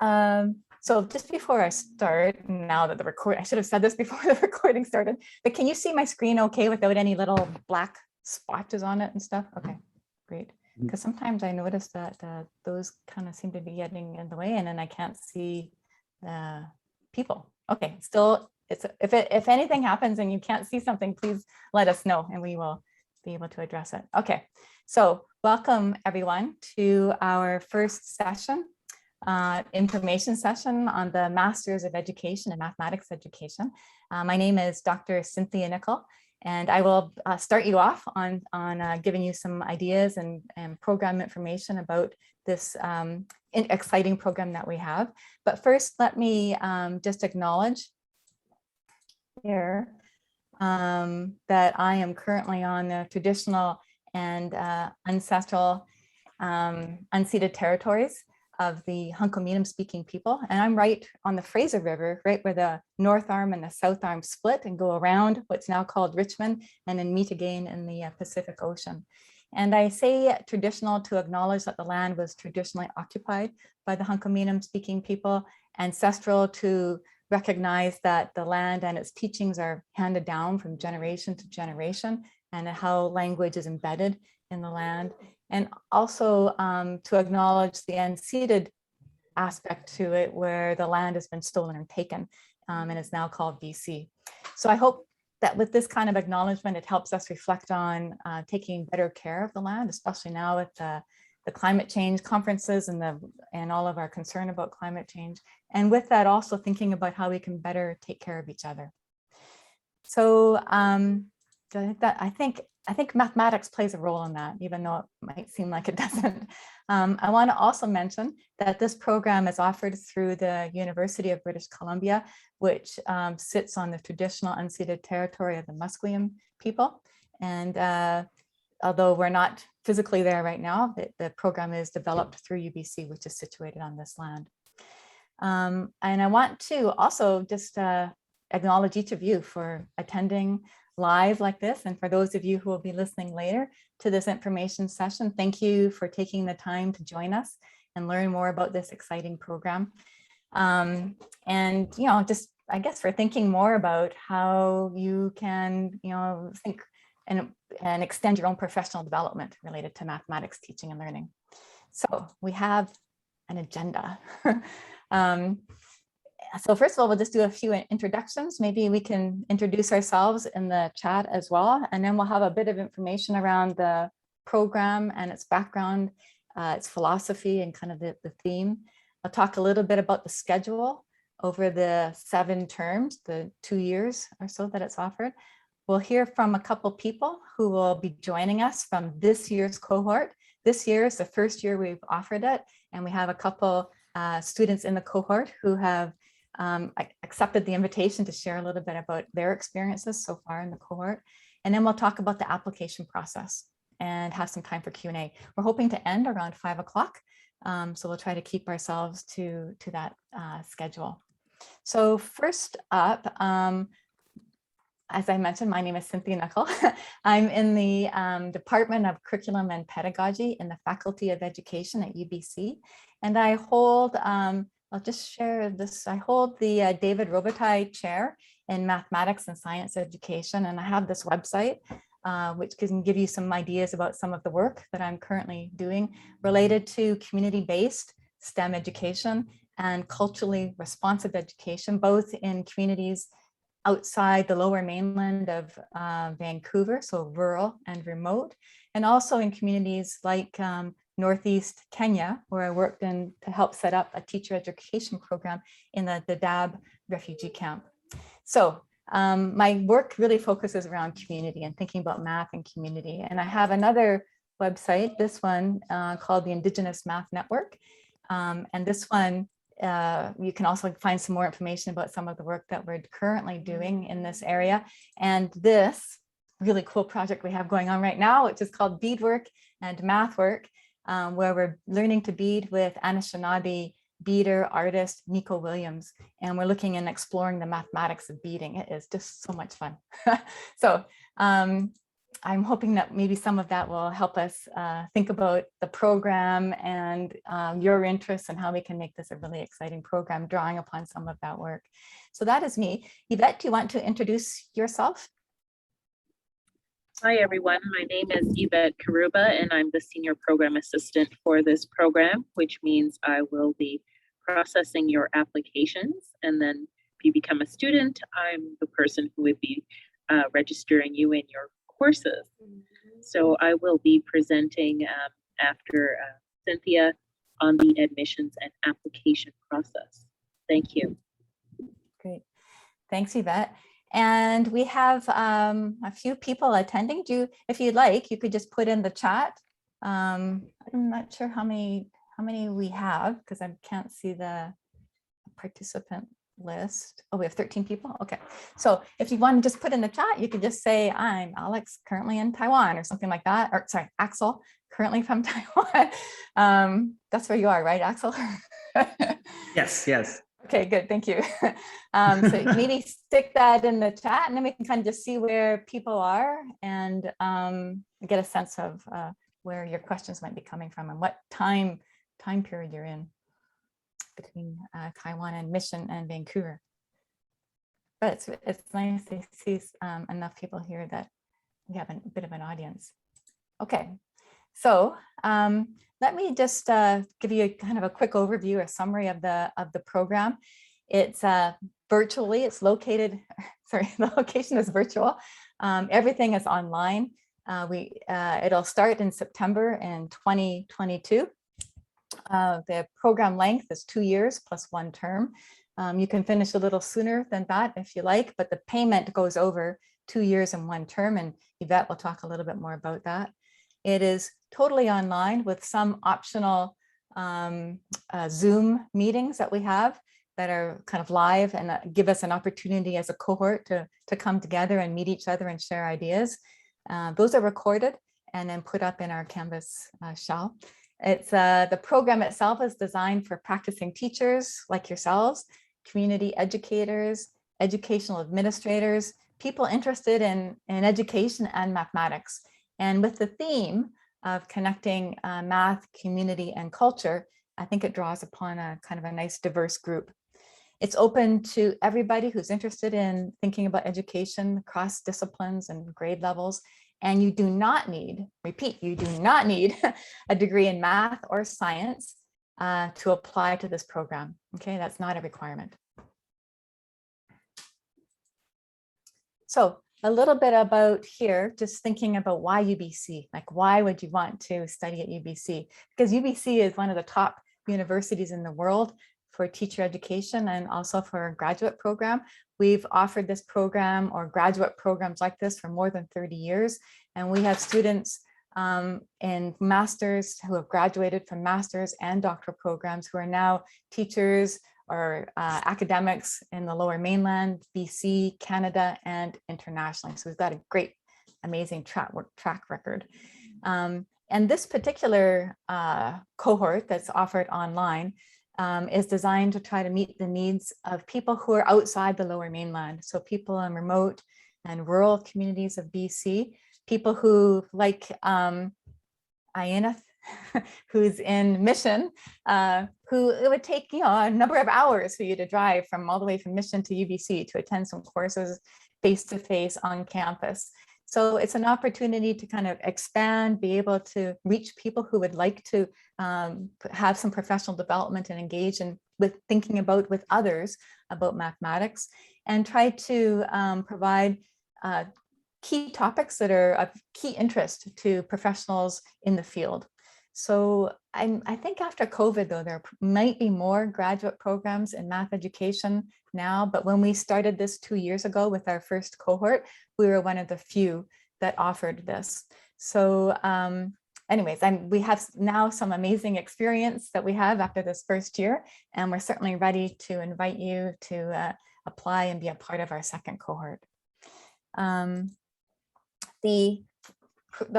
So just before I start, now that I should have said this before the recording started, but can you see my screen okay without any little black splotches on it and stuff? Okay, great. Because sometimes I notice that those kind of seem to be getting in the way, and then I can't see the people. Okay, still, if anything happens and you can't see something, please let us know and we will be able to address it. Okay, so welcome everyone to our first session, information session on the Masters of Education and Mathematics Education. My name is Dr. Cynthia Nicol, and I will start you off on giving you some ideas and program information about this exciting program that we have. But first, let me just acknowledge here that I am currently on the traditional and ancestral unceded territories of the Hunkaminam speaking people. And I'm right on the Fraser River, right where the North Arm and the South Arm split and go around what's now called Richmond and then meet again in the Pacific Ocean. And I say traditional to acknowledge that the land was traditionally occupied by the Hunkaminam speaking people, ancestral to recognize that the land and its teachings are handed down from generation to generation and how language is embedded in the land. And also to acknowledge the unceded aspect to it, where the land has been stolen and taken and is now called BC. So I hope that with this kind of acknowledgement, it helps us reflect on taking better care of the land, especially now with the climate change conferences and all of our concern about climate change. And with that, also thinking about how we can better take care of each other. So I think mathematics plays a role in that, even though it might seem like it doesn't. I want to also mention that this program is offered through the University of British Columbia, which sits on the traditional unceded territory of the Musqueam people. And although we're not physically there right now, the program is developed through UBC, which is situated on this land. And I want to also just acknowledge each of you for attending live like this. And for those of you who will be listening later to this information session, thank you for taking the time to join us and learn more about this exciting program. And, just, I guess, for thinking more about how you can, think and extend your own professional development related to mathematics teaching and learning. So we have an agenda. So first of all, we'll just do a few introductions. Maybe we can introduce ourselves in the chat as well. And then we'll have a bit of information around the program and its background, its philosophy and kind of the theme. I'll talk a little bit about the schedule over the 7 terms, the 2 years or so that it's offered. We'll hear from a couple people who will be joining us from this year's cohort. This year is the first year we've offered it. And we have a couple students in the cohort who have accepted the invitation to share a little bit about their experiences so far in the cohort. And then we'll talk about the application process and have some time for Q&A. We're hoping to end around 5 o'clock. So we'll try to keep ourselves to that schedule. So first up, as I mentioned, my name is Cynthia Nicol. I'm in the Department of Curriculum and Pedagogy in the Faculty of Education at UBC. And I hold, I'll just share this. I hold the David Robitaille Chair in Mathematics and Science Education. And I have this website, which can give you some ideas about some of the work that I'm currently doing related to community-based STEM education and culturally responsive education, both in communities outside the lower mainland of Vancouver, so rural and remote, and also in communities like Northeast Kenya, where I worked to help set up a teacher education program in the Dadaab refugee camp. So my work really focuses around community and thinking about math and community. And I have another website, this one called the Indigenous Math Network. And this one, you can also find some more information about some of the work that we're currently doing in this area. And this really cool project we have going on right now, which is called Beadwork and Mathwork, where we're learning to bead with Anishinaabe beader artist Nicol Williams, and we're looking and exploring the mathematics of beading. It is just so much fun. So I'm hoping that maybe some of that will help us think about the program and your interests and how we can make this a really exciting program, drawing upon some of that work. So that is me. Yvette, do you want to introduce yourself? Hi, everyone. My name is Yvette Kharoubeh, and I'm the Senior Program Assistant for this program, which means I will be processing your applications. And then if you become a student, I'm the person who would be registering you in your courses. So I will be presenting after Cynthia on the admissions and application process. Thank you. Great. Thanks, Yvette. And we have a few people attending. If you'd like, you could just put in the chat. I'm not sure how many we have because I can't see the participant list. Oh, we have 13 people. Okay. So if you want to just put in the chat, you could just say, I'm Alex, currently in Taiwan, or something like that. Or sorry, Axel, currently from Taiwan. That's where you are, right, Axel? Yes, yes. Okay, good, thank you. So maybe stick that in the chat and then we can kind of just see where people are and get a sense of where your questions might be coming from and what time period you're in between Taiwan and Mission and Vancouver. But it's nice to see enough people here that we have a bit of an audience. Okay, so let me just give you kind of a quick overview or summary of the program. It's virtually, it's located, sorry, the location is virtual. Everything is online. It'll start in September in 2022. The program length is 2 years plus 1 term. You can finish a little sooner than that if you like, but the payment goes over 2 years and 1 term, and Yvette will talk a little bit more about that. It is totally online with some optional Zoom meetings that we have that are kind of live and give us an opportunity as a cohort to come together and meet each other and share ideas. Those are recorded and then put up in our Canvas shell. It's the program itself is designed for practicing teachers like yourselves, community educators, educational administrators, people interested in education and mathematics. And with the theme of connecting math, community, and culture, I think it draws upon a kind of a nice diverse group. It's open to everybody who's interested in thinking about education across disciplines and grade levels. And you do not need, repeat, you do not need a degree in math or science to apply to this program. Okay, that's not a requirement. So a little bit about here, just thinking about why UBC, like why would you want to study at UBC? Because UBC is one of the top universities in the world for teacher education and also for a graduate program. We've offered this program or graduate programs like this for more than 30 years. And we have students in masters who have graduated from masters and doctoral programs who are now teachers or academics in the Lower Mainland, BC, Canada, and internationally. So we've got a great, amazing track record. And this particular cohort that's offered online is designed to try to meet the needs of people who are outside the Lower Mainland. So people in remote and rural communities of BC, people who like Ayaneth, who's in Mission, who it would take a number of hours for you to drive from all the way from Mission to UBC to attend some courses face-to-face on campus. So it's an opportunity to kind of expand, be able to reach people who would like to have some professional development and engage in with thinking about with others about mathematics, and try to provide key topics that are of key interest to professionals in the field. So I think after COVID, though, there might be more graduate programs in math education now, but when we started this 2 years ago with our first cohort, we were one of the few that offered this. So anyways, we have now some amazing experience that we have after this first year, and we're certainly ready to invite you to apply and be a part of our second cohort. The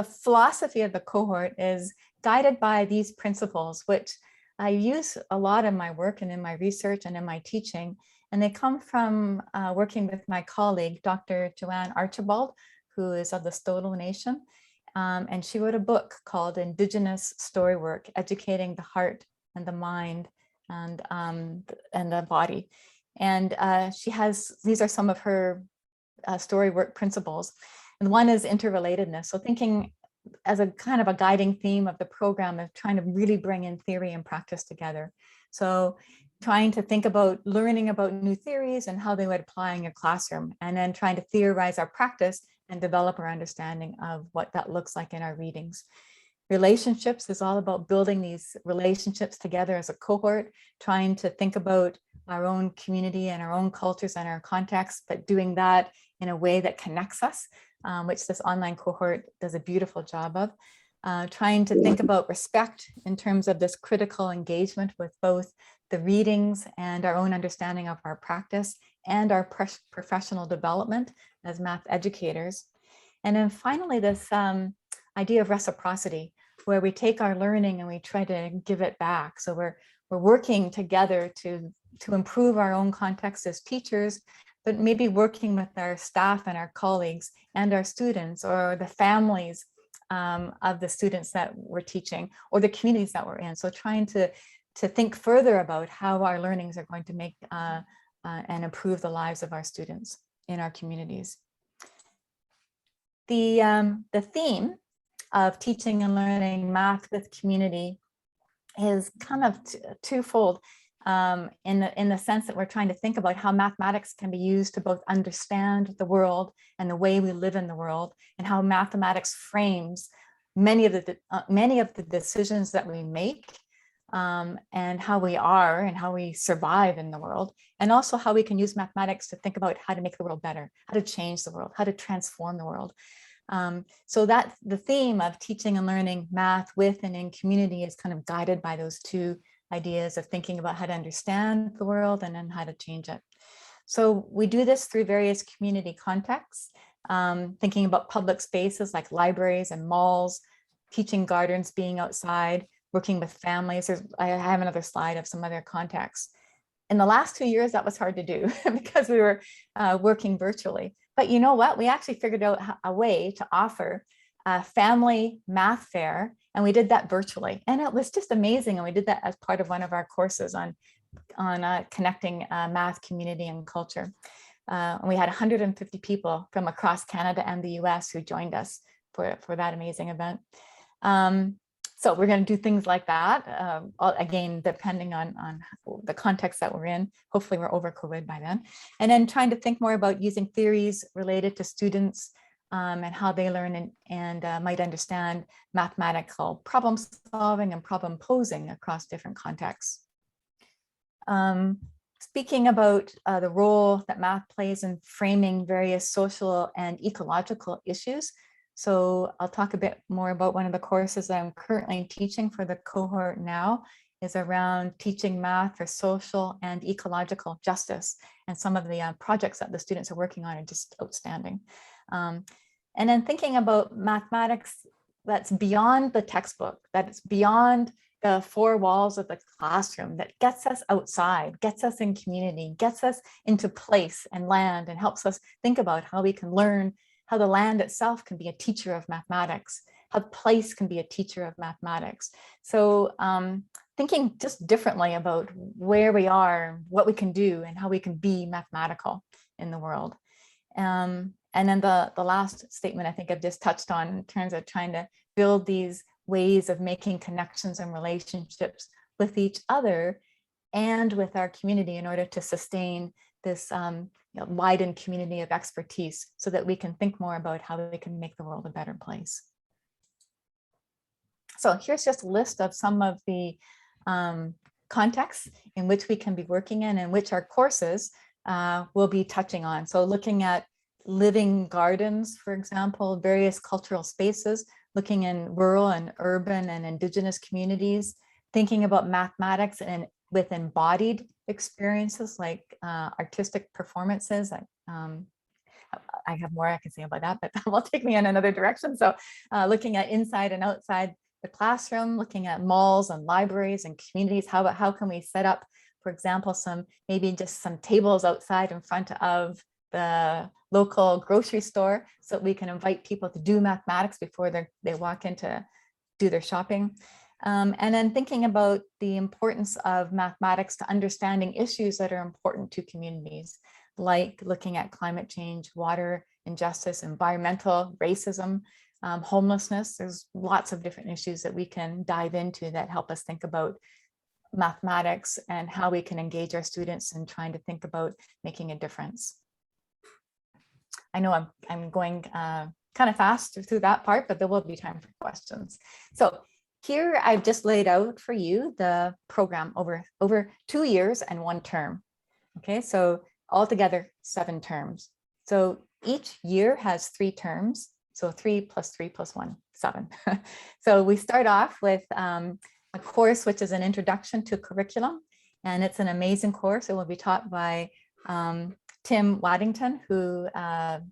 philosophy of the cohort is guided by these principles, which I use a lot in my work and in my research and in my teaching. And they come from working with my colleague, Dr. Joanne Archibald, who is of the Stolo Nation. And she wrote a book called Indigenous Storywork, Educating the Heart and the Mind and the Body. And these are some of her storywork principles. And one is interrelatedness. So thinking as a kind of a guiding theme of the program of trying to really bring in theory and practice together. So trying to think about learning about new theories and how they would apply in your classroom, and then trying to theorize our practice and develop our understanding of what that looks like in our readings. Relationships is all about building these relationships together as a cohort, trying to think about our own community and our own cultures and our context, but doing that in a way that connects us, which this online cohort does a beautiful job of. Trying to think about respect in terms of this critical engagement with both the readings and our own understanding of our practice and our professional development as math educators. And then finally, this idea of reciprocity, where we take our learning and we try to give it back. So we're working together to improve our own context as teachers, but maybe working with our staff and our colleagues and our students or the families of the students that we're teaching or the communities that we're in. So trying to think further about how our learnings are going to make and improve the lives of our students in our communities. The theme of teaching and learning math with community is kind of twofold. In the sense that we're trying to think about how mathematics can be used to both understand the world and the way we live in the world, and how mathematics frames many of the decisions that we make, and how we are and how we survive in the world, and also how we can use mathematics to think about how to make the world better, how to change the world, how to transform the world. So that the theme of teaching and learning math with and in community is kind of guided by those two ideas of thinking about how to understand the world and then how to change it. So we do this through various community contexts, thinking about public spaces like libraries and malls, teaching gardens, being outside, working with families. I have another slide of some other contexts. In the last 2 years, that was hard to do because we were working virtually. But you know what? We actually figured out a way to offer a family math fair, and we did that virtually. And it was just amazing. And we did that as part of one of our courses on connecting math, community, and culture. And we had 150 people from across Canada and the US who joined us for that amazing event. So we're going to do things like that, again, depending on the context that we're in. Hopefully we're over COVID by then. And then trying to think more about using theories related to students and how they learn and might understand mathematical problem solving and problem posing across different contexts. Speaking about the role that math plays in framing various social and ecological issues. So I'll talk a bit more about one of the courses that I'm currently teaching for the cohort now is around teaching math for social and ecological justice. And some of the projects that the students are working on are just outstanding. And then thinking about mathematics that's beyond the textbook, that's beyond the four walls of the classroom, that gets us outside, gets us in community, gets us into place and land, and helps us think about how we can learn how the land itself can be a teacher of mathematics, how place can be a teacher of mathematics. So thinking just differently about where we are, what we can do, and how we can be mathematical in the world. And then the last statement I think I've just touched on in terms of trying to build these ways of making connections and relationships with each other and with our community in order to sustain this widened community of expertise so that we can think more about how we can make the world a better place. So here's just a list of some of the contexts in which we can be working in which our courses will be touching on. So looking at living gardens, for example, various cultural spaces, looking in rural and urban and indigenous communities, thinking about mathematics and with embodied experiences like artistic performances. I have more I can say about that, but that will take me in another direction. So looking at inside and outside the classroom, looking at malls and libraries and communities, how can we set up, for example, maybe just some tables outside in front of the local grocery store so that we can invite people to do mathematics before they walk in to do their shopping. And then thinking about the importance of mathematics to understanding issues that are important to communities, like looking at climate change, water injustice, environmental racism, homelessness. There's lots of different issues that we can dive into that help us think about mathematics and how we can engage our students in trying to think about making a difference. I know I'm going kind of fast through that part, but there will be time for questions. So here I've just laid out for you the program over 2 years and 1 term. Okay, so altogether 7 terms. So each year has 3 terms. So 3 + 3 + 1, 7. So we start off with a course which is an introduction to curriculum, and it's an amazing course. It will be taught by Tim Waddington, who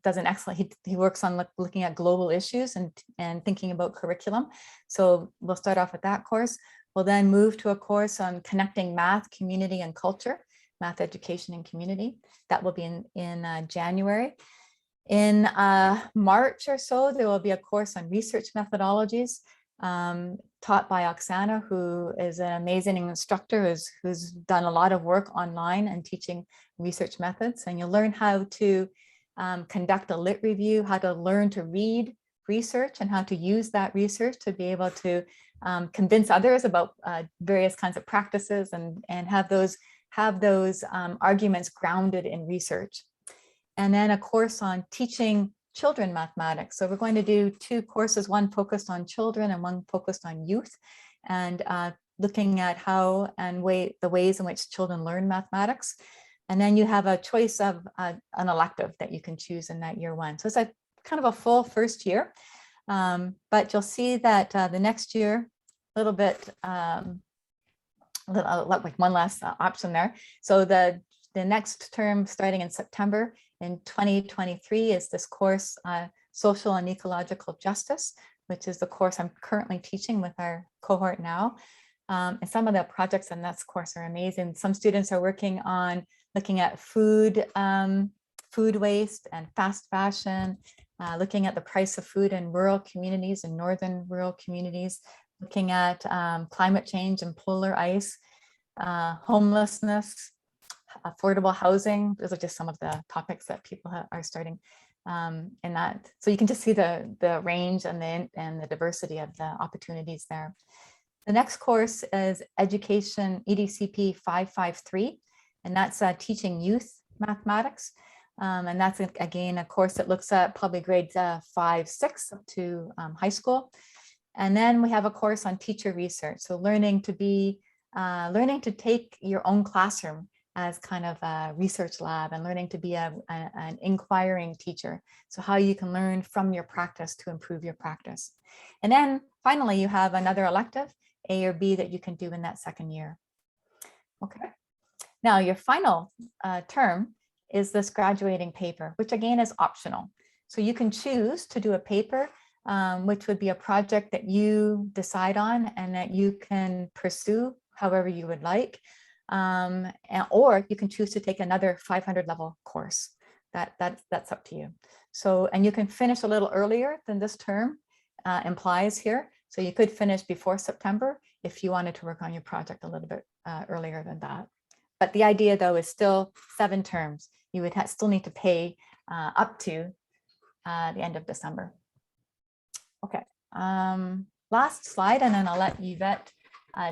does an excellent, he works on looking at global issues and thinking about curriculum. So we'll start off with that course. We'll then move to a course on connecting math, community, and culture, math education and community. That will be in January. In March or so, there will be a course on research methodologies taught by Oksana, who is an amazing instructor who's done a lot of work online and teaching research methods. And you'll learn how to conduct a lit review, how to learn to read research and how to use that research to be able to convince others about various kinds of practices and have those arguments grounded in research. And then a course on teaching children mathematics. So we're going to do 2 courses, one focused on children and one focused on youth, and looking at how and the ways in which children learn mathematics. And then you have a choice of an elective that you can choose in that year 1. So it's a kind of a full first year, but you'll see that the next year, a little bit, like one last option there. So the next term starting in September in 2023 is this course, Social and Ecological Justice, which is the course I'm currently teaching with our cohort now. And some of the projects in this course are amazing. Some students are working on looking at food waste and fast fashion, looking at the price of food in rural communities and northern rural communities, looking at climate change and polar ice, homelessness, affordable housing. Those are just some of the topics that people are starting in that. So you can just see the range and the diversity of the opportunities there. The next course is Education EDCP 553, and that's teaching youth mathematics. And that's, again, a course that looks at probably grades 5, 6 up to high school. And then we have a course on teacher research. So learning to take your own classroom as kind of a research lab and learning to be an inquiring teacher. So how you can learn from your practice to improve your practice. And then finally, you have another elective, A or B, that you can do in that 2nd year. Okay. Now your final term is this graduating paper, which again is optional. So you can choose to do a paper, which would be a project that you decide on and that you can pursue however you would like. Or you can choose to take another 500 level course. That's up to you. So, and you can finish a little earlier than this term implies here. So you could finish before September if you wanted to work on your project a little bit earlier than that. But the idea, though, is still 7 terms. You would still need to pay up to the end of December. Okay, last slide, and then I'll let Yvette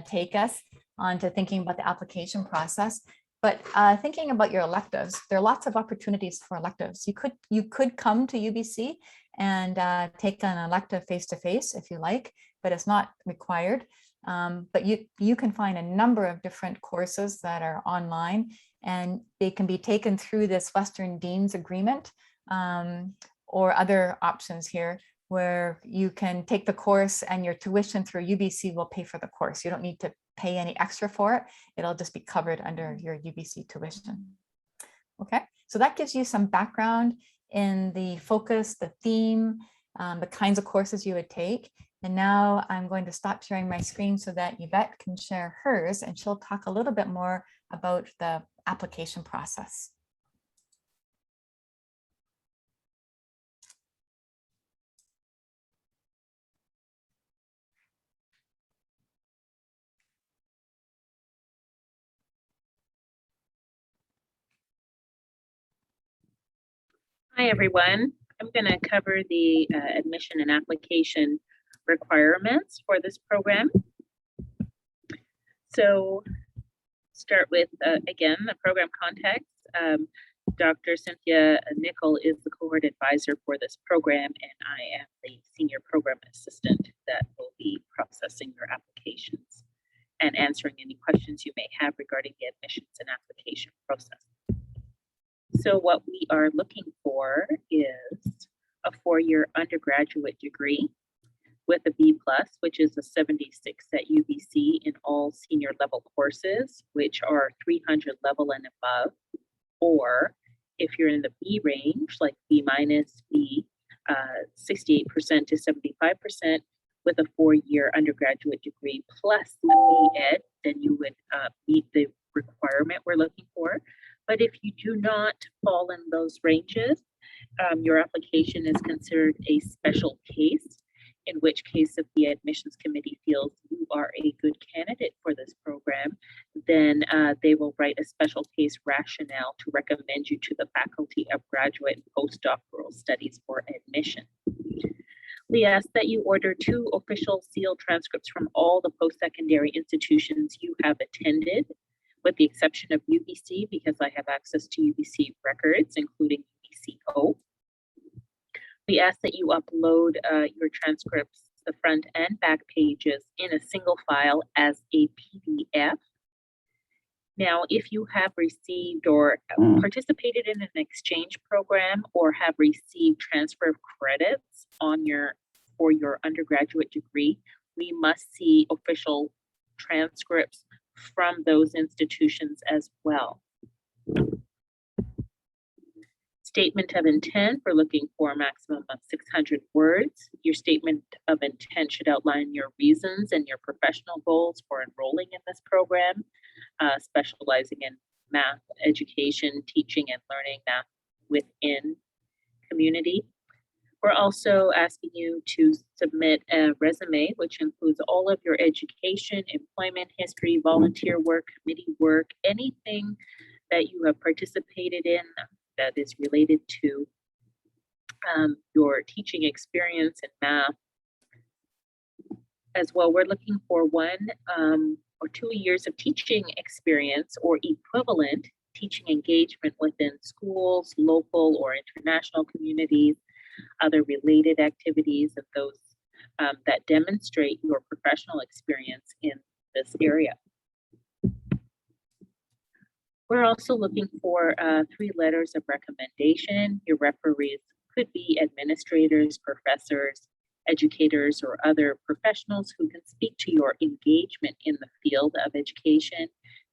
take us on to thinking about the application process. But thinking about your electives, there are lots of opportunities for electives. You could come to UBC and take an elective face-to-face if you like, but it's not required. But you can find a number of different courses that are online, and they can be taken through this Western Dean's Agreement or other options here, where you can take the course and your tuition through UBC will pay for the course. You don't need to pay any extra for it. It'll just be covered under your UBC tuition. Okay, so that gives you some background in the focus, the theme, the kinds of courses you would take. And now I'm going to stop sharing my screen so that Yvette can share hers, and she'll talk a little bit more about the application process. Hi, everyone. I'm going to cover the admission and application requirements for this program. So start with, again, the program context. Dr. Cynthia Nicol is the cohort advisor for this program, and I am the senior program assistant that will be processing your applications and answering any questions you may have regarding the admissions and application process. So what we are looking for is a 4-year undergraduate degree with a B+, which is a 76 at UBC in all senior level courses, which are 300 level and above. Or if you're in the B range, like B-, B, 68% to 75%, with a 4-year undergraduate degree plus a B.Ed, then you would meet the requirement we're looking for. But if you do not fall in those ranges, your application is considered a special case, in which case if the admissions committee feels you are a good candidate for this program, then they will write a special case rationale to recommend you to the Faculty of Graduate and Postdoctoral Studies for admission. We ask that you order 2 official sealed transcripts from all the post-secondary institutions you have attended, with the exception of UBC, because I have access to UBC records, including UBCO. We ask that you upload your transcripts, the front and back pages, in a single file as a PDF. Now, if you have received or participated in an exchange program or have received transfer of credits for your undergraduate degree, we must see official transcripts from those institutions as well. Statement of intent, we're looking for a maximum of 600 words. Your statement of intent should outline your reasons and your professional goals for enrolling in this program, specializing in math education, teaching and learning math within community. We're also asking you to submit a resume, which includes all of your education, employment history, volunteer work, committee work, anything that you have participated in that is related to your teaching experience in math. As well, we're looking for 1 or 2 years of teaching experience or equivalent teaching engagement within schools, local or international communities, other related activities, and those that demonstrate your professional experience in this area. We're also looking for 3 letters of recommendation. Your referees could be administrators, professors, educators, or other professionals who can speak to your engagement in the field of education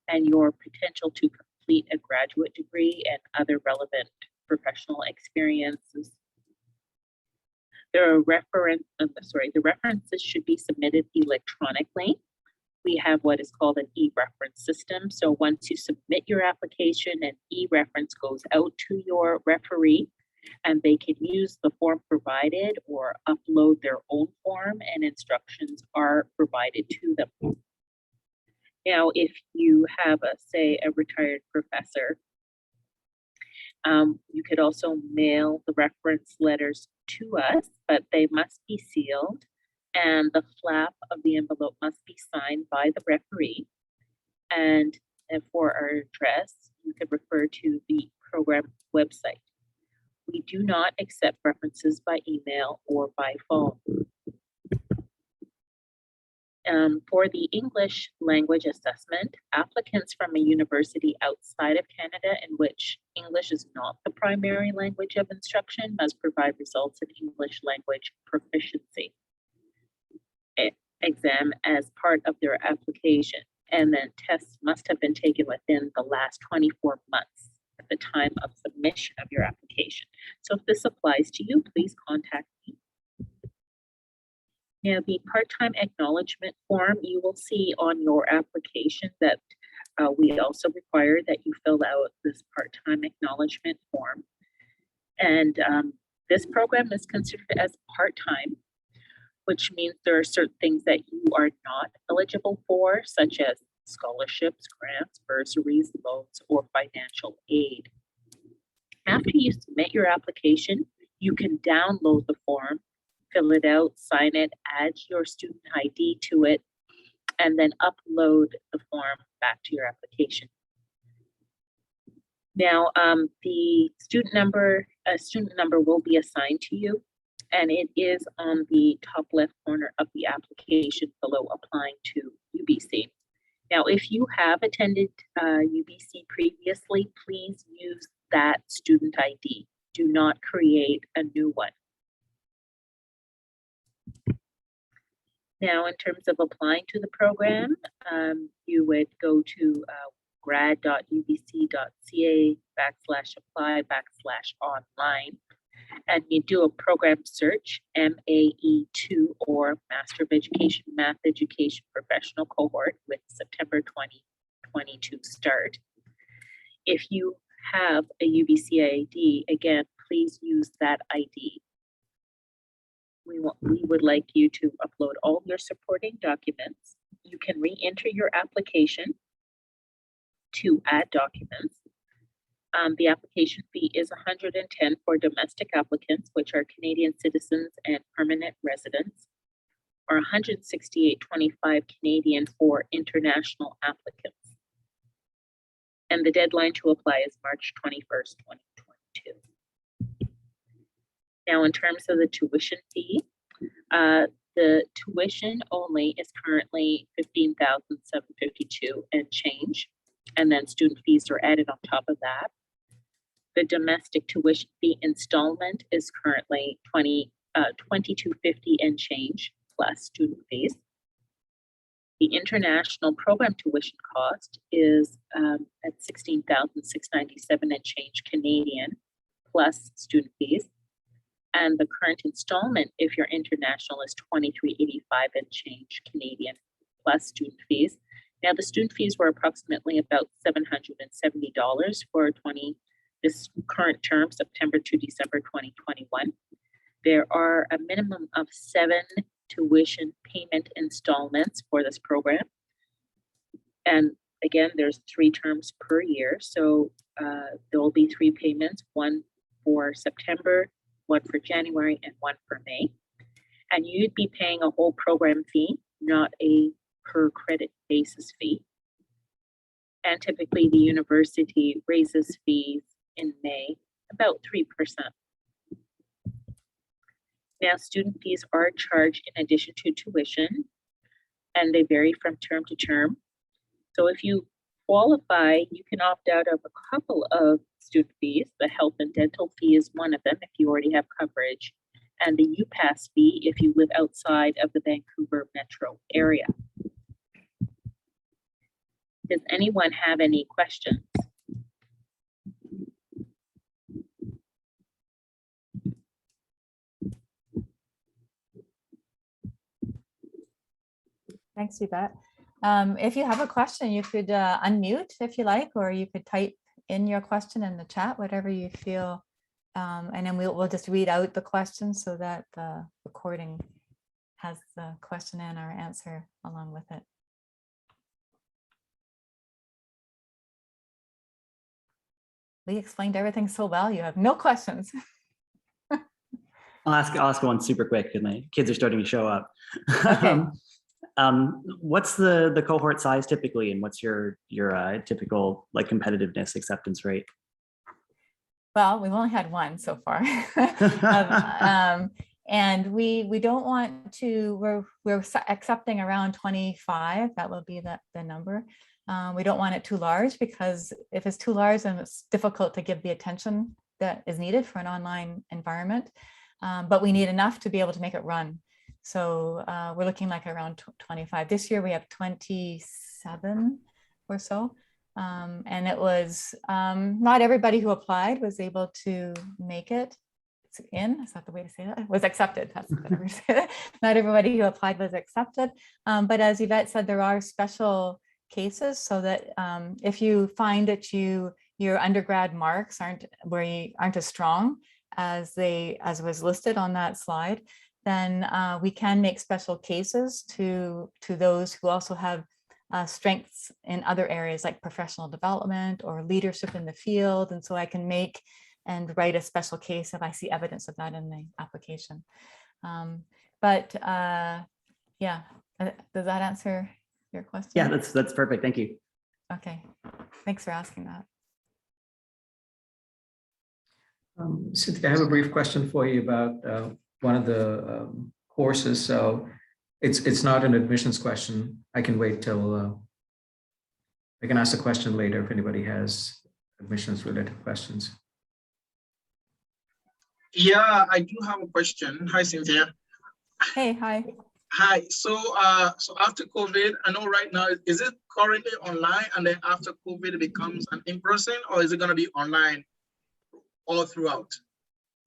and your potential to complete a graduate degree and other relevant professional experiences. The references should be submitted electronically. We have what is called an e-reference system. So once you submit your application, an e-reference goes out to your referee, and they can use the form provided or upload their own form, and instructions are provided to them. Now, if you have, say, a retired professor, you could also mail the reference letters to us, but they must be sealed, and the flap of the envelope must be signed by the referee. And for our address, you could refer to the program website. We do not accept references by email or by phone. For the English language assessment, applicants from a university outside of Canada in which English is not the primary language of instruction must provide results in English language proficiency exam as part of their application, and then tests must have been taken within the last 24 months at the time of submission of your application. So if this applies to you, please contact me. Now, the part-time acknowledgement form, you will see on your application that we also require that you fill out this part-time acknowledgement form. And this program is considered as part-time, which means there are certain things that you are not eligible for, such as scholarships, grants, bursaries, loans, or financial aid. After you submit your application, you can download the form, fill it out, sign it, add your student ID to it, and then upload the form back to your application. Now, the student number will be assigned to you, and it is on the top left corner of the application below applying to UBC. Now, if you have attended UBC previously, please use that student ID. Do not create a new one. Now, in terms of applying to the program, you would go to grad.ubc.ca/apply/online, and you do a program search, MAE2 or Master of Education, Math Education Professional Cohort with September 2022 start. If you have a UBC ID, again, please use that ID. We would like you to upload all your supporting documents. You can re-enter your application to add documents. The application fee is $110 for domestic applicants, which are Canadian citizens and permanent residents, or $168.25 Canadian for international applicants. And the deadline to apply is March 21st, 2022. Now, in terms of the tuition fee, the tuition only is currently $15,752 and change, and then student fees are added on top of that. The domestic tuition fee installment is currently $22.50 and change plus student fees. The international program tuition cost is at $16,697 and change Canadian plus student fees. And the current installment, if you're international, is $23.85 and change Canadian plus student fees. Now, the student fees were approximately about $770 for this current term, September to December 2021. There are a minimum of 7 tuition payment installments for this program. And again, there's 3 terms per year. So there will be 3 payments, one for September, one for January, and one for May. And you'd be paying a whole program fee, not a per credit basis fee. And typically the university raises fees in May about 3%. Now, student fees are charged in addition to tuition, and they vary from term to term. So if you qualify, you can opt out of a couple of student fees. The health and dental fee is one of them if you already have coverage, and the UPass fee if you live outside of the Vancouver metro area. Does anyone have any questions? Thanks, Yvette. If you have a question, you could unmute if you like, or you could type in your question in the chat, whatever you feel. And then we'll just read out the question so that the recording has the question and our answer along with it. We explained everything so well. You have no questions. I'll ask one super quick because my kids are starting to show up. Okay. What's the cohort size typically, and what's your typical like competitiveness acceptance rate? Well, we've only had one so far. And we don't want to, we're accepting around 25. That will be the number. We don't want it too large, because if it's too large, then it's difficult to give the attention that is needed for an online environment. But we need enough to be able to make it run. So we're looking like around 25. This year we have 27 or so. And it was not everybody who applied was able to make it. It's in, is that the way to say that? It was accepted. That's the better way to say that. Not everybody who applied was accepted. But as Yvette said, there are special cases so that if you find that your undergrad marks aren't as strong as was listed on that slide, then we can make special cases to those who also have strengths in other areas like professional development or leadership in the field. And so I can make and write a special case if I see evidence of that in the application. Yeah, does that answer your question? Yeah, that's perfect. Thank you. Okay, thanks for asking that. Cynthia, I have a brief question for you about one of the courses. So it's not an admissions question. I can wait till I can ask a question later if anybody has admissions related questions. Yeah, I do have a question. Hi, Cynthia. Hey, hi. Hi. So after COVID, I know right now, is it currently online and then after COVID it becomes an in-person, or is it going to be online all throughout?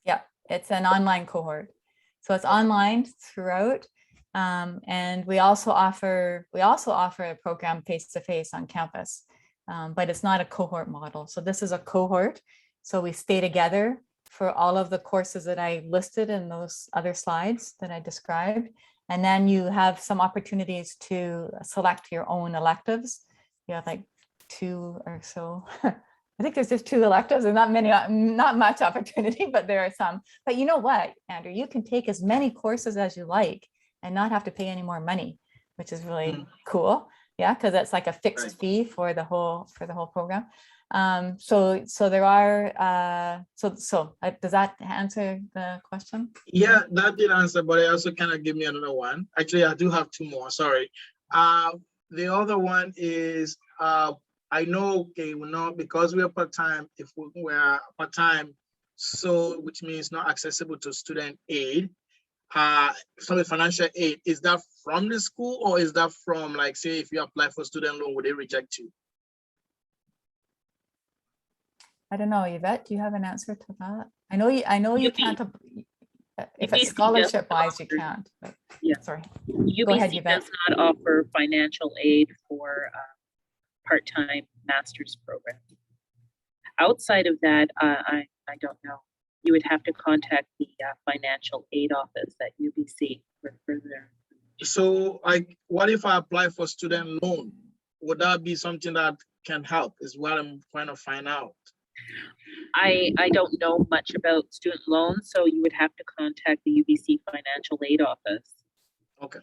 Yeah, it's an online cohort. So it's online throughout. And we also offer a program face-to-face on campus, but it's not a cohort model. So this is a cohort. So we stay together for all of the courses that I listed in those other slides that I described. And then you have some opportunities to select your own electives. You have like 2 or so. I think there's just 2 electives and not much opportunity, but there are some. But you know what, Andrew, you can take as many courses as you like and not have to pay any more money, which is really cool. Yeah, because that's like a fixed fee for the whole program. So there are, does that answer the question? Yeah, that did answer, but it also kind of give me another one. Actually, I do have 2 more, sorry. The other one is, I know, okay, we know because we are part-time, if we're part-time, so which means not accessible to student aid, from the financial aid, is that from the school or is that from, like, say, if you apply for student loan, would they reject you? I don't know, Yvette, do you have an answer to that? I know you can't, if it's UBC scholarship wise, doesn't you offer- can't, but Yeah. sorry. UBC Yvette. does not offer financial aid for part-time master's program. Outside of that, I don't know. You would have to contact the financial aid office at UBC for further. So, like, what if I apply for student loan? Would that be something that can help, is what I'm trying to find out. I don't know much about student loans, so you would have to contact the UBC financial aid office. Okay.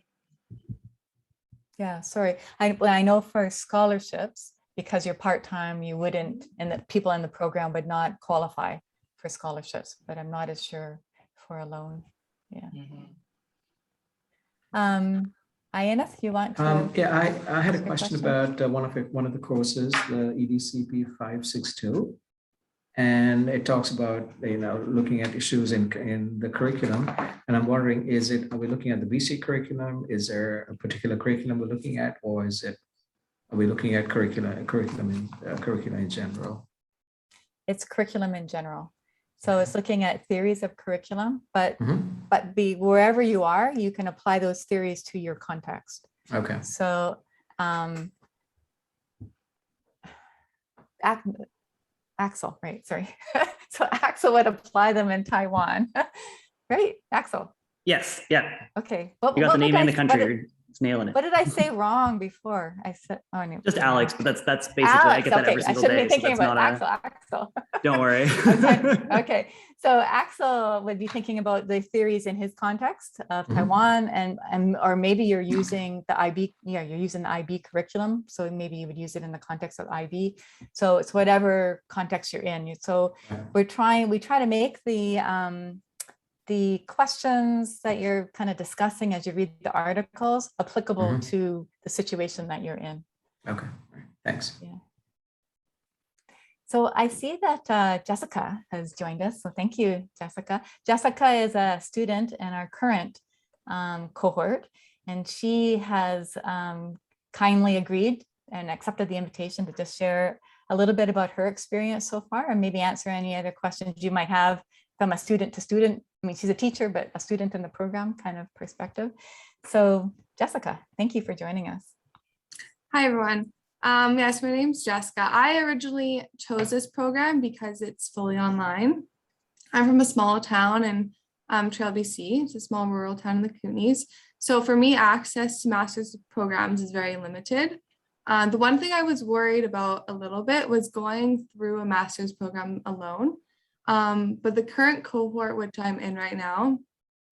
Yeah, sorry. I know for scholarships, because you're part-time, you wouldn't, and the people in the program would not qualify for scholarships, but I'm not as sure for a loan. Yeah. Ionis, you want to? Yeah, I had a ask a question question? about one of the courses, the EDCP 562. And it talks about, looking at issues in the curriculum. And I'm wondering, are we looking at the BC curriculum? Is there a particular curriculum we're looking at, or are we looking at curriculum in general? It's curriculum in general. So it's looking at theories of curriculum, but wherever you are, you can apply those theories to your context. Okay. So Axel, right, sorry. So Axel would apply them in Taiwan. Right, Axel? Yes, yeah. Okay. You got the name and the country. You're just nailing it. What did I say wrong before? I said, oh, no. Just Alex, but that's basically, I Alex, get that okay. every I single shouldn't day. be So thinking that's about not Axel. Don't worry. Okay, so Axel would be thinking about the theories in his context of Taiwan, and or maybe you're using the IB, you're using the IB curriculum, so maybe you would use it in the context of IB. So it's whatever context you're in. So we try to make the questions that you're kind of discussing as you read the articles applicable to the situation that you're in. Okay, thanks. Yeah. So I see that Jessica has joined us. So thank you, Jessica. Jessica is a student in our current cohort, and she has kindly agreed and accepted the invitation to just share a little bit about her experience so far, and maybe answer any other questions you might have from a student to student. I mean, she's a teacher, but a student in the program kind of perspective. So Jessica, thank you for joining us. Hi, everyone. Yes, my name's Jessica. I originally chose this program because it's fully online. I'm from a small town in Trail, BC. It's a small rural town in the Kootenays. So for me, access to master's programs is very limited. The one thing I was worried about a little bit was going through a master's program alone. But the current cohort, which I'm in right now,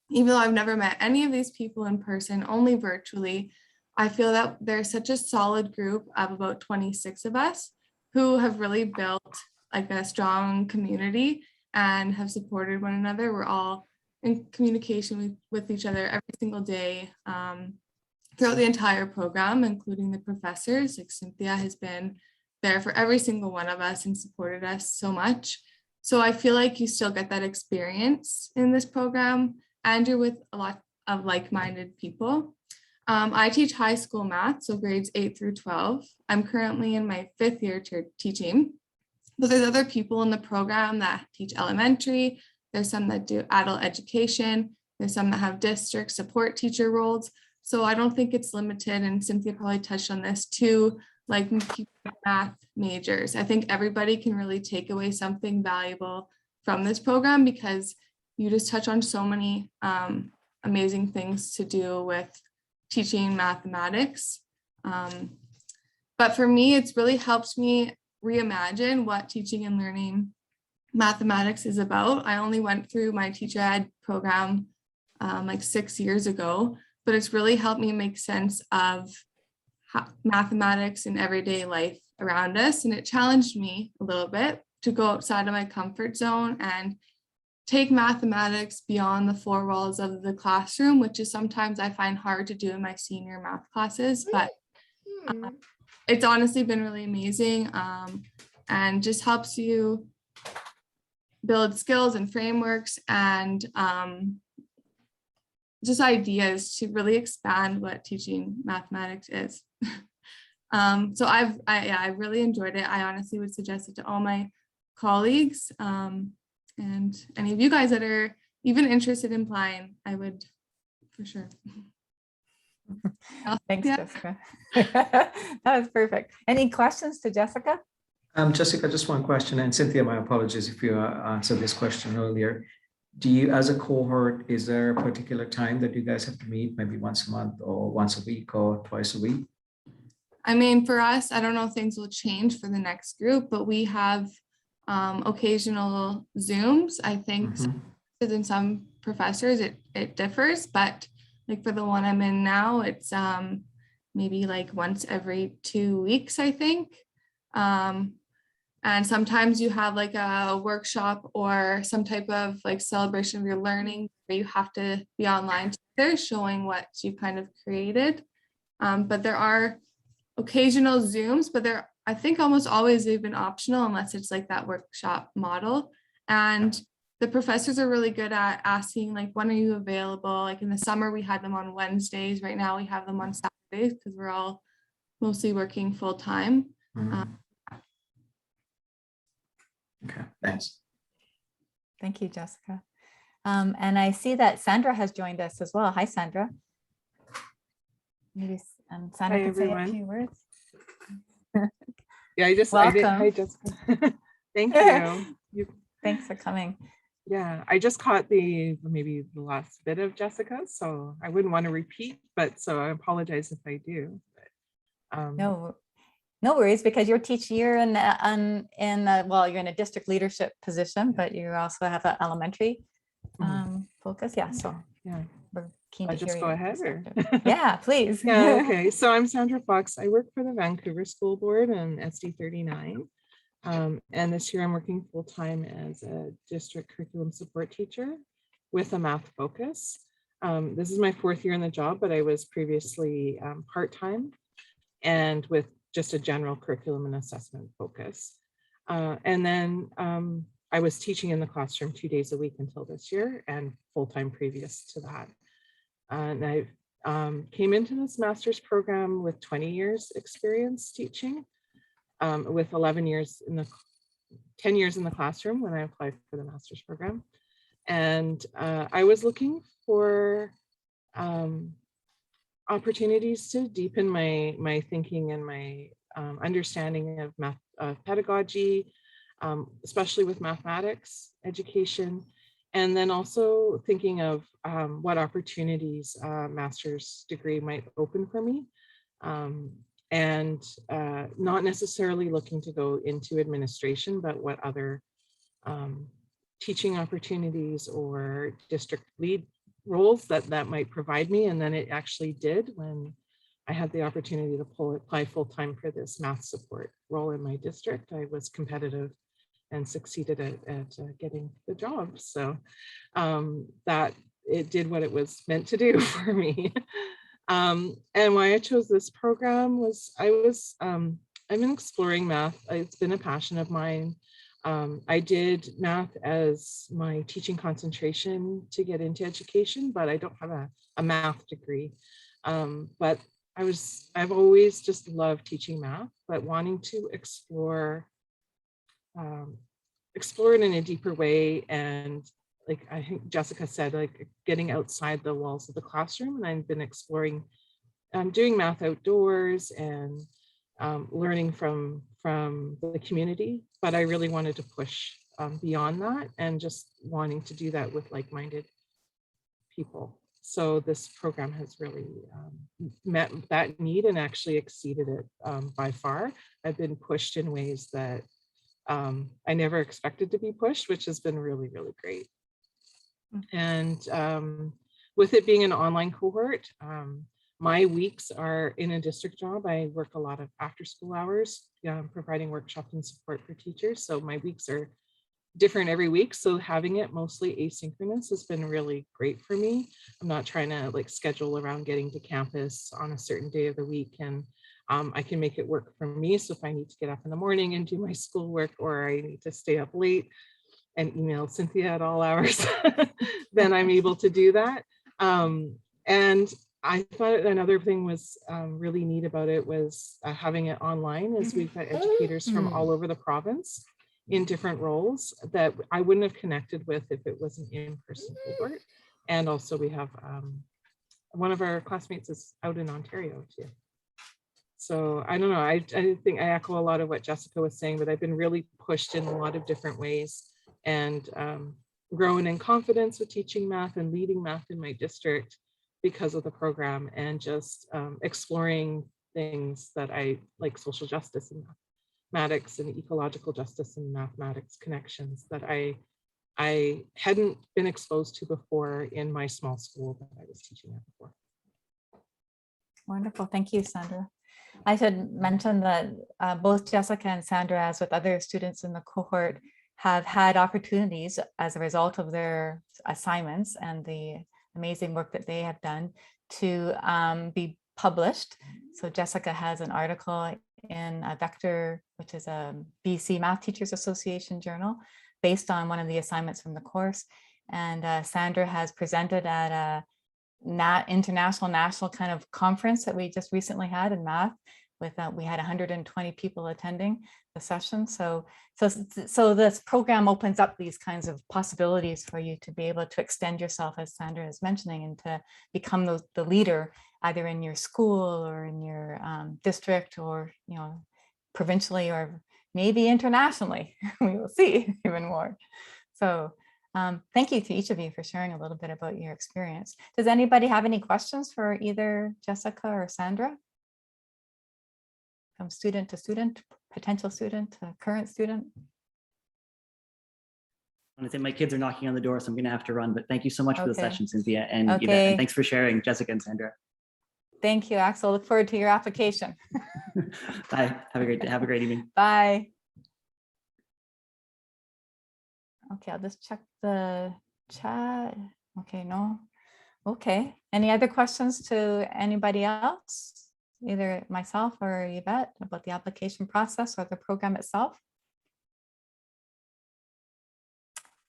even though I've never met any of these people in person, only virtually, I feel that there's such a solid group of about 26 of us who have really built like a strong community and have supported one another. We're all in communication with each other every single day throughout the entire program, including the professors. Like Cynthia has been there for every single one of us and supported us so much. So I feel like you still get that experience in this program, and you're with a lot of like-minded people. I teach high school math, so grades 8 through 12. I'm currently in my 5th year teaching, but there's other people in the program that teach elementary. There's some that do adult education. There's some that have district support teacher roles. So I don't think it's limited, and Cynthia probably touched on this too, like math majors. I think everybody can really take away something valuable from this program because you just touch on so many amazing things to do with teaching mathematics. But for me, it's really helped me reimagine what teaching and learning mathematics is about. I only went through my teacher ed program like 6 years ago, but it's really helped me make sense of mathematics in everyday life around us. And it challenged me a little bit to go outside of my comfort zone and take mathematics beyond the 4 walls of the classroom, which is sometimes I find hard to do in my senior math classes, but it's honestly been really amazing and just helps you build skills and frameworks and just ideas to really expand what teaching mathematics is. So I really enjoyed it. I honestly would suggest it to all my colleagues. And any of you guys that are even interested in applying, I would for sure. Thanks, Yeah. Jessica. That was perfect. Any questions to Jessica? Jessica, just one question, and Cynthia, my apologies if you answered this question earlier. Do you, as a cohort, is there a particular time that you guys have to meet, maybe once a month or once a week or twice a week? I mean, for us, I don't know if things will change for the next group, but we have occasional Zooms. I think in some professors it differs, but like for the one I'm in now, it's maybe like once every 2 weeks, I think. And sometimes you have like a workshop or some type of like celebration of your learning where you have to be online together showing what you kind of created. But there are occasional Zooms, but I think almost always they've been optional unless it's like that workshop model. And the professors are really good at asking like, when are you available? Like in the summer, we had them on Wednesdays. Right now we have them on Saturdays because we're all mostly working full time. Okay, thanks. Thank you, Jessica. And I see that Sandra has joined us as well. Hi, Sandra. Maybe Sandra Hi, can say a everyone. few words. Yeah, I did. Welcome. Hi, Jessica. Thank you. Thanks for coming. Yeah, I just caught maybe the last bit of Jessica, so I wouldn't want to repeat, but so I apologize if I do. But, No worries, because you're teaching, you're well, you're in a district leadership position, but you also have an elementary focus. Yeah, so yeah, we're keen to I'll hear just go your ahead. perspective. Yeah, please. Yeah, okay. So I'm Sandra Fox. I work for the Vancouver School Board and SD 39. And this year I'm working full-time as a district curriculum support teacher with a math focus. This is my 4th year in the job, but I was previously part-time and with just a general curriculum and assessment focus. And then I was teaching in the classroom 2 days a week until this year and full-time previous to that. And I came into this master's program with 20 years experience teaching, with 10 years in the classroom when I applied for the master's program. And I was looking for opportunities to deepen my thinking and my understanding of math pedagogy, especially with mathematics education, and then also thinking of what opportunities a master's degree might open for me, and not necessarily looking to go into administration, but what other teaching opportunities or district lead roles that might provide me. And then it actually did when I had the opportunity to apply full-time for this math support role in my district. I was competitive and succeeded at getting the job. So that it did what it was meant to do for me. And why I chose this program was I've been exploring math. It's been a passion of mine. I did math as my teaching concentration to get into education, but I don't have a math degree. But I've always just loved teaching math, but wanting to explore it in a deeper way. And like I think Jessica said, like getting outside the walls of the classroom. And I've been exploring, doing math outdoors and learning from the community. But I really wanted to push beyond that and just wanting to do that with like-minded people. So this program has really met that need and actually exceeded it by far. I've been pushed in ways that I never expected to be pushed, which has been really, really great. And with it being an online cohort, my weeks are in a district job. I work a lot of after school hours, providing workshops and support for teachers. So my weeks are different every week. So having it mostly asynchronous has been really great for me. I'm not trying to like schedule around getting to campus on a certain day of the week. And I can make it work for me. So if I need to get up in the morning and do my schoolwork, or I need to stay up late and email Cynthia at all hours, then I'm able to do that. And I thought another thing was really neat about it was having it online, is we've got educators from all over the province in different roles that I wouldn't have connected with if it was an in-person cohort. And also we have one of our classmates is out in Ontario too. So I don't know, I think I echo a lot of what Jessica was saying, but I've been really pushed in a lot of different ways and growing in confidence with teaching math and leading math in my district because of the program, and just exploring things that I like, social justice and mathematics and ecological justice and mathematics connections that I hadn't been exposed to before in my small school that I was teaching at before. Wonderful. Thank you, Sandra. I should mention that both Jessica and Sandra, as with other students in the cohort, have had opportunities as a result of their assignments and the amazing work that they have done to be published. So Jessica has an article in a Vector, which is a BC Math Teachers Association journal, based on one of the assignments from the course. And Sandra has presented at a international national kind of conference that we just recently had in math. With we had 120 people attending the session. So this program opens up these kinds of possibilities for you to be able to extend yourself, as Sandra is mentioning, and to become the leader either in your school or in your district, or provincially, or maybe internationally. We will see even more. So thank you to each of you for sharing a little bit about your experience. Does anybody have any questions for either Jessica or Sandra? From student to student, potential student to current student? I think my kids are knocking on the door, so I'm going to have to run, but thank you so much for the Okay. session, Cynthia and Okay. Yvette, and thanks for sharing, Jessica and Sandra. Thank you, Axel. Look forward to your application. Bye. Have a great evening. Bye. Okay, I'll just check the chat. Okay, no. Okay. Any other questions to anybody else? Either myself or Yvette about the application process or the program itself?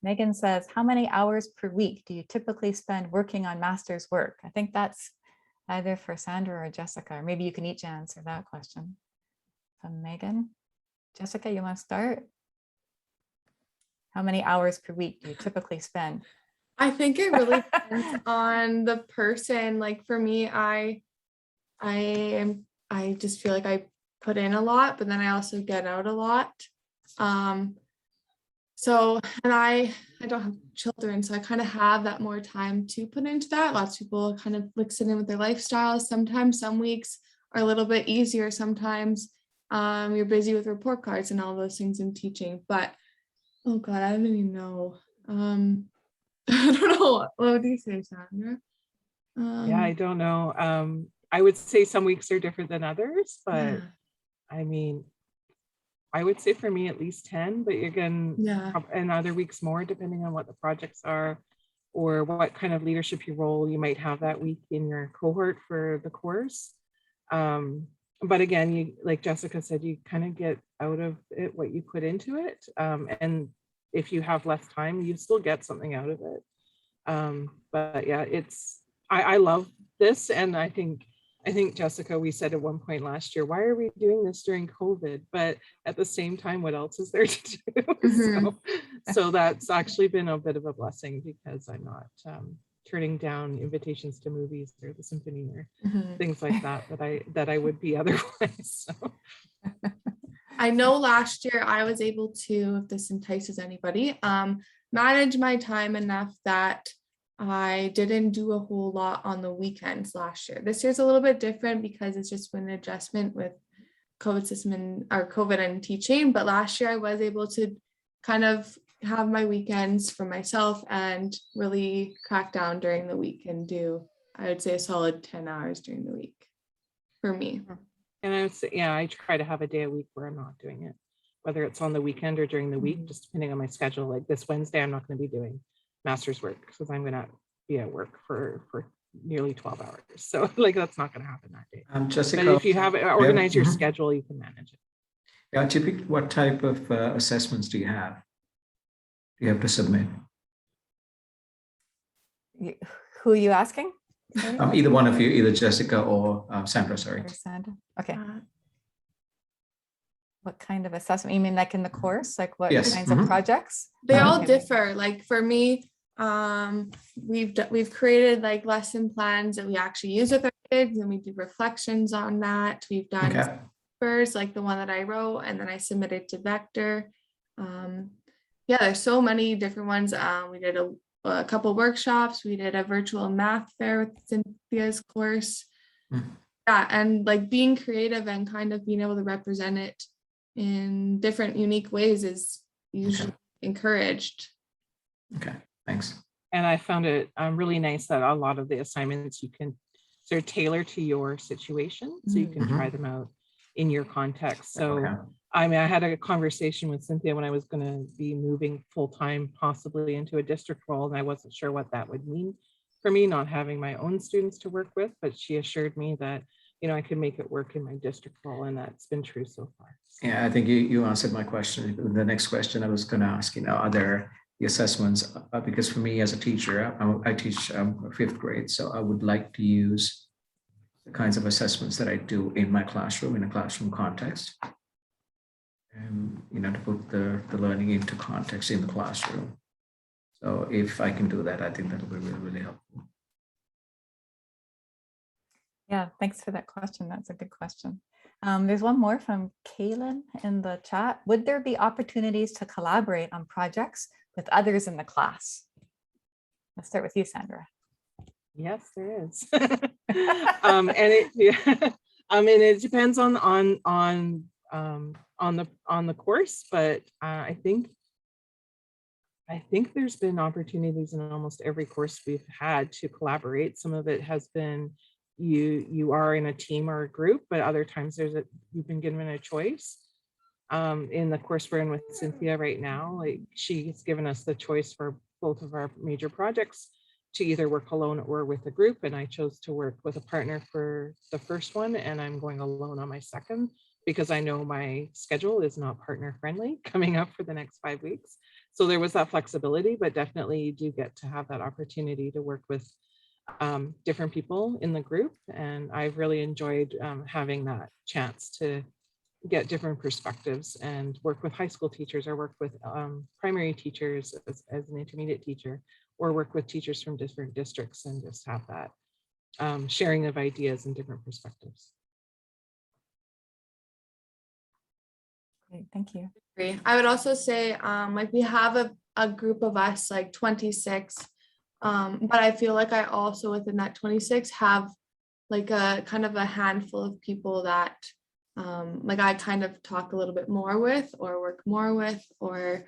Megan says, how many hours per week do you typically spend working on master's work? I think that's either for Sandra or Jessica, or maybe you can each answer that question. So Megan, Jessica, you want to start? How many hours per week do you typically spend? I think it really depends on the person. Like for me, I just feel like I put in a lot, but then I also get out a lot. So, and I don't have children, so I kind of have that more time to put into that. Lots of people kind of like sit in with their lifestyles. Sometimes some weeks are a little bit easier. Sometimes you're busy with report cards and all those things in teaching, but oh God, I don't even know. I don't know. What do you say, Sandra? Yeah, I don't know. I would say some weeks are different than others, but Yeah. I mean, I would say for me at least 10, but again, Yeah. and other weeks more, depending on what the projects are or what kind of leadership role you might have that week in your cohort for the course. But again, you, like Jessica said, you kind of get out of it what you put into it. And if you have less time, you still get something out of it. But yeah, I love this. And I think Jessica, we said at one point last year, why are we doing this during COVID? But at the same time, what else is there to do? Mhm. So that's actually been a bit of a blessing because I'm not turning down invitations to movies or the symphony or Mhm. things like that I would be otherwise. So. I know last year I was able to, if this entices anybody, manage my time enough that I didn't do a whole lot on the weekends last year. This year's a little bit different because it's just been an adjustment with COVID and teaching. But last year I was able to kind of have my weekends for myself and really crack down during the week and do, I would say, a solid 10 hours during the week for me. And I would say, yeah, I try to have a day a week where I'm not doing it, whether it's on the weekend or during the week, just depending on my schedule. Like this Wednesday, I'm not going to be doing master's work because I'm going to be at work for nearly 12 hours. So like, that's not going to happen that day. Jessica, But if you have organize your mhm. schedule, you can manage it. Yeah, typically, what type of assessments do you have? Do you have to submit? Who are you asking? Sorry? Either one of you, either Jessica or Sandra, sorry. Or Sandra? Okay. Uh, What kind of assessment? You mean like in the course? Like what Yes. kinds of projects? They all Okay. differ. Like for me, we've created like lesson plans that we actually use with our kids, and we do reflections on that. We've done Okay. first, like the one that I wrote, and then I submitted to Vector. Yeah, there's so many different ones. We did a couple workshops. We did a virtual math fair with Cynthia's course. Yeah, and like being creative and kind of being able to represent it in different unique ways is usually encouraged. Okay, thanks. And I found it really nice that a lot of the assignments you can sort of tailor to your situation, so you can try them out in your context. So Okay. I mean, I had a conversation with Cynthia when I was going to be moving full-time possibly into a district role, and I wasn't sure what that would mean for me, not having my own students to work with, but she assured me that, you know, I could make it work in my district role, and that's been true so far. Yeah, I think you answered my question. The next question I was going to ask, you know, are there the assessments? Because for me as a teacher, I teach 5th grade, so I would like to use the kinds of assessments that I do in my classroom, in a classroom context. And, you know, to put the learning into context in the classroom. So if I can do that, I think that'll be really, really helpful. Yeah, thanks for that question. That's a good question. There's one more from Kaylin in the chat. Would there be opportunities to collaborate on projects with others in the class? Let's start with you, Sandra. Yes, there is. And it depends on the course, but I think there's been opportunities in almost every course we've had to collaborate. Some of it has been you are in a team or a group, but other times you've been given a choice. In the course we're in with Cynthia right now, like she's given us the choice for both of our major projects to either work alone or with a group, and I chose to work with a partner for the first one, and I'm going alone on my second because I know my schedule is not partner friendly coming up for the next 5 weeks. So there was that flexibility, but definitely you do get to have that opportunity to work with different people in the group, and I've really enjoyed having that chance to get different perspectives and work with high school teachers, or work with primary teachers as an intermediate teacher, or work with teachers from different districts, and just have that sharing of ideas and different perspectives. Great, thank you. I would also say like we have a group of us, like 26, but I feel like I also within that 26 have like a kind of a handful of people that like I kind of talk a little bit more with, or work more with, or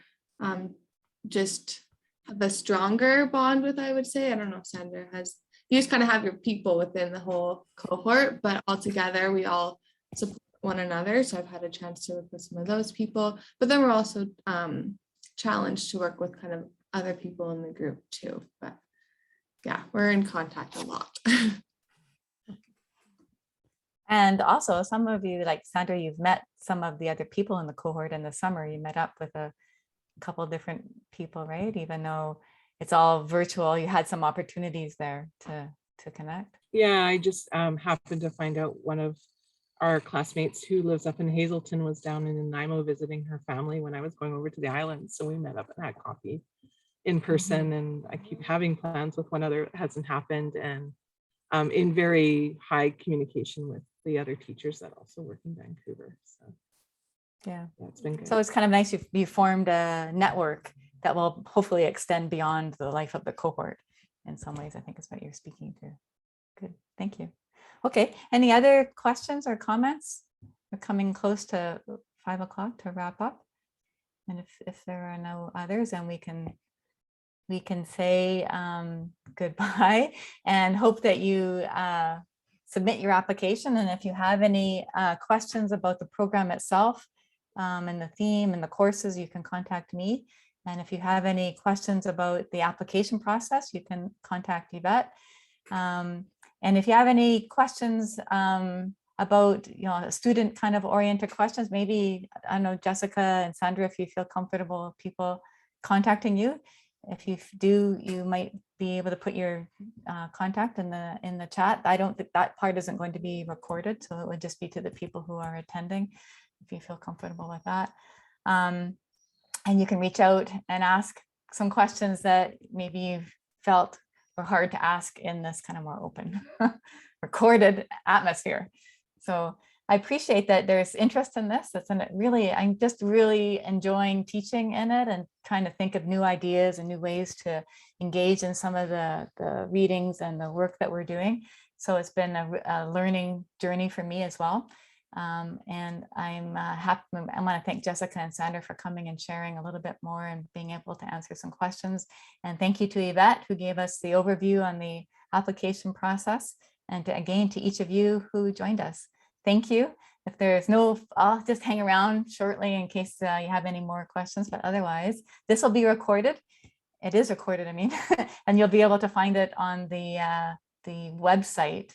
just have a stronger bond with, I would say. I don't know if Sandra has, you just kind of have your people within the whole cohort, but all together we all support one another. So I've had a chance to work with some of those people, but then we're also challenged to work with kind of other people in the group too. But yeah, we're in contact a lot. And also some of you, like Sandra, you've met some of the other people in the cohort in the summer. You met up with a couple different people, right? Even though it's all virtual, you had some opportunities there to connect. Yeah, I just happened to find out one of our classmates who lives up in Hazelton was down in Nanaimo visiting her family when I was going over to the island. So we met up and had coffee in person, and I keep having plans with one other. It hasn't happened, and in very high communication with the other teachers that also work in Vancouver. So Yeah, that's been good. so it's kind of nice you formed a network that will hopefully extend beyond the life of the cohort in some ways. I think is what you're speaking to. Good, thank you. Okay, any other questions or comments? We're coming close to 5 o'clock to wrap up. And if there are no others, then we can say goodbye and hope that you submit your application. And if you have any questions about the program itself and the theme and the courses, you can contact me. And if you have any questions about the application process, you can contact Yvette. And if you have any questions about, student kind of oriented questions, maybe, I don't know, Jessica and Sandra, if you feel comfortable, people contacting you. If you do, you might be able to put your contact in the chat. I don't think that part isn't going to be recorded, so it would just be to the people who are attending, if you feel comfortable with that. And you can reach out and ask some questions that maybe you felt were hard to ask in this kind of more open recorded atmosphere. So I appreciate that there's interest in this. I'm just really enjoying teaching in it and trying to think of new ideas and new ways to engage in some of the readings and the work that we're doing. So it's been a learning journey for me as well. And I'm happy. I want to thank Jessica and Sandra for coming and sharing a little bit more and being able to answer some questions. And thank you to Yvette, who gave us the overview on the application process. And again, to each of you who joined us. Thank you. If there's no, I'll just hang around shortly in case you have any more questions, but otherwise, this will be recorded. It is recorded, I mean, and you'll be able to find it on the website.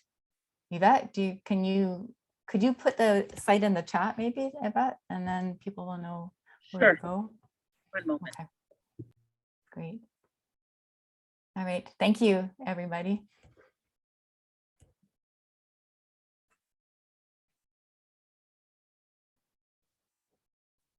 Yvette, could you put the site in the chat maybe, Yvette, and then people will know where to go? One moment. Okay. Great. All right. Thank you, everybody.